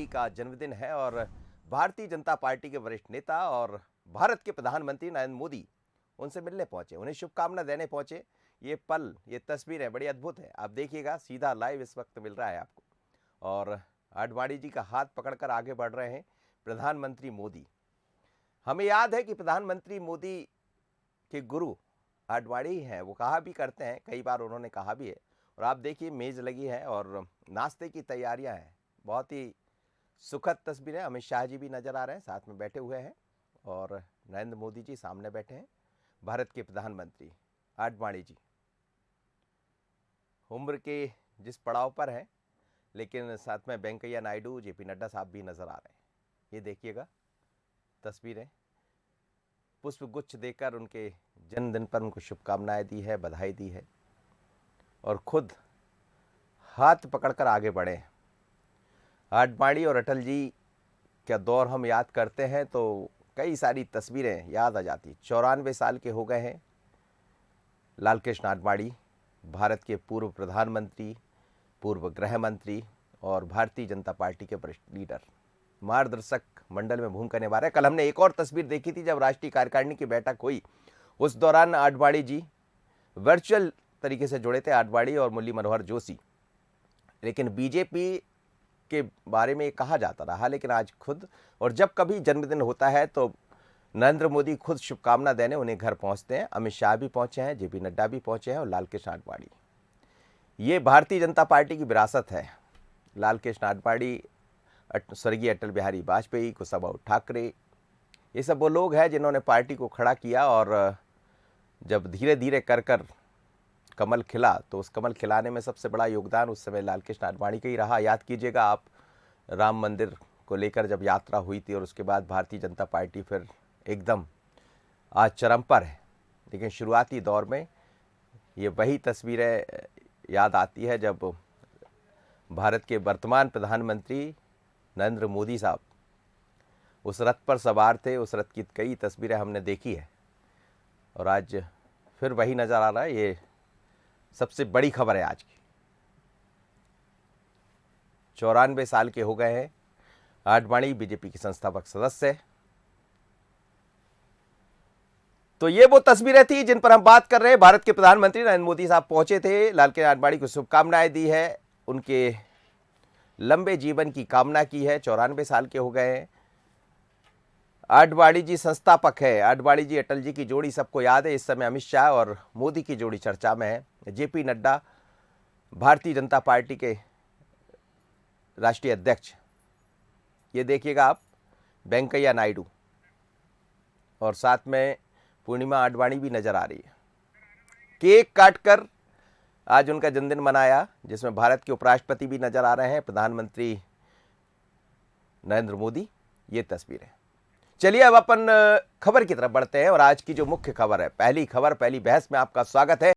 आडवाणी का जन्मदिन है और भारतीय जनता पार्टी के वरिष्ठ नेता और भारत के प्रधानमंत्री नरेंद्र मोदी उनसे मिलने पहुंचे, उन्हें शुभकामना देने पहुंचे। ये पल, ये तस्वीरें बड़ी अद्भुत है। आप देखिएगा, सीधा लाइव इस वक्त मिल रहा है आपको। और आडवाणी जी का हाथ पकड़कर आगे बढ़ रहे हैं प्रधानमंत्री मोदी। हमें याद है कि प्रधानमंत्री मोदी के गुरु आडवाणी हैं। वो कहा भी करते हैं, कई बार उन्होंने कहा भी है। और आप देखिए, मेज लगी है और नाश्ते की तैयारियां हैं। बहुत ही सुखद तस्वीर है। अमित शाह जी भी नजर आ रहे हैं, साथ में बैठे हुए हैं। और नरेंद्र मोदी जी सामने बैठे हैं। भारत के प्रधानमंत्री आडवाणी जी उम्र के जिस पड़ाव पर हैं, लेकिन साथ में वेंकैया नायडू, जेपी नड्डा साहब भी नजर आ रहे हैं। ये देखिएगा तस्वीरें, पुष्प गुच्छ देकर उनके जन्मदिन पर उनको शुभकामनाएं दी है, बधाई दी है और खुद हाथ पकड़कर आगे बढ़े। आडवाणी और अटल जी का दौर हम याद करते हैं तो कई सारी तस्वीरें याद आ जाती। 94 साल के हो गए हैं लाल कृष्ण आडवाणी, भारत के पूर्व प्रधानमंत्री, पूर्व गृह मंत्री और भारतीय जनता पार्टी के वरिष्ठ लीडर, मार्गदर्शक मंडल में भूमिका निभा रहे। कल हमने एक और तस्वीर देखी थी जब राष्ट्रीय कार्यकारिणी की बैठक हुई। उस दौरान आडवाणी जी वर्चुअल तरीके से जुड़े थे, आडवाणी और मुरली मनोहर जोशी। लेकिन बीजेपी के बारे में कहा जाता रहा, लेकिन आज खुद, और जब कभी जन्मदिन होता है तो नरेंद्र मोदी खुद शुभकामना देने उन्हें घर पहुंचते हैं। अमित शाह भी पहुंचे हैं, जेपी नड्डा भी पहुंचे हैं और लाल कृष्ण आडवाणी। ये भारतीय जनता पार्टी की विरासत है। लाल कृष्ण आडवाणी, स्वर्गीय अटल बिहारी वाजपेयी, कुशाभाऊ ठाकरे, ये सब वो लोग हैं जिन्होंने पार्टी को खड़ा किया। और जब धीरे धीरे कर कमल खिला तो उस कमल खिलाने में सबसे बड़ा योगदान उस समय लाल कृष्ण आडवाणी का ही रहा। याद कीजिएगा आप, राम मंदिर को लेकर जब यात्रा हुई थी और उसके बाद भारतीय जनता पार्टी फिर एकदम आज चरम पर है। लेकिन शुरुआती दौर में ये वही तस्वीरें याद आती है जब भारत के वर्तमान प्रधानमंत्री नरेंद्र मोदी साहब उस रथ पर सवार थे। उस रथ की कई तस्वीरें हमने देखी है और आज फिर वही नज़र आ रहा है। ये सबसे बड़ी खबर है आज की। 94 साल के हो गए हैं आडवाणी, बीजेपी के संस्थापक सदस्य। तो ये वो तस्वीरें थी जिन पर हम बात कर रहे हैं। भारत के प्रधानमंत्री नरेंद्र मोदी साहब पहुंचे थे, लाल कृष्ण आडवाणी को शुभकामनाएं दी है, उनके लंबे जीवन की कामना की है। 94 साल के हो गए हैं। आडवाणी जी संस्थापक है। आडवाणी जी अटल जी की जोड़ी सबको याद है। इस समय अमित शाह और मोदी की जोड़ी चर्चा में है। जेपी नड्डा भारतीय जनता पार्टी के राष्ट्रीय अध्यक्ष। ये देखिएगा आप, वेंकैया नायडू और साथ में पूर्णिमा आडवाणी भी नजर आ रही है। केक काटकर आज उनका जन्मदिन मनाया, जिसमें भारत के उपराष्ट्रपति भी नजर आ रहे हैं, प्रधानमंत्री नरेंद्र मोदी। ये तस्वीरें। चलिए अब अपन खबर की तरफ बढ़ते हैं और आज की जो मुख्य खबर है, पहली खबर, पहली बहस में आपका स्वागत है।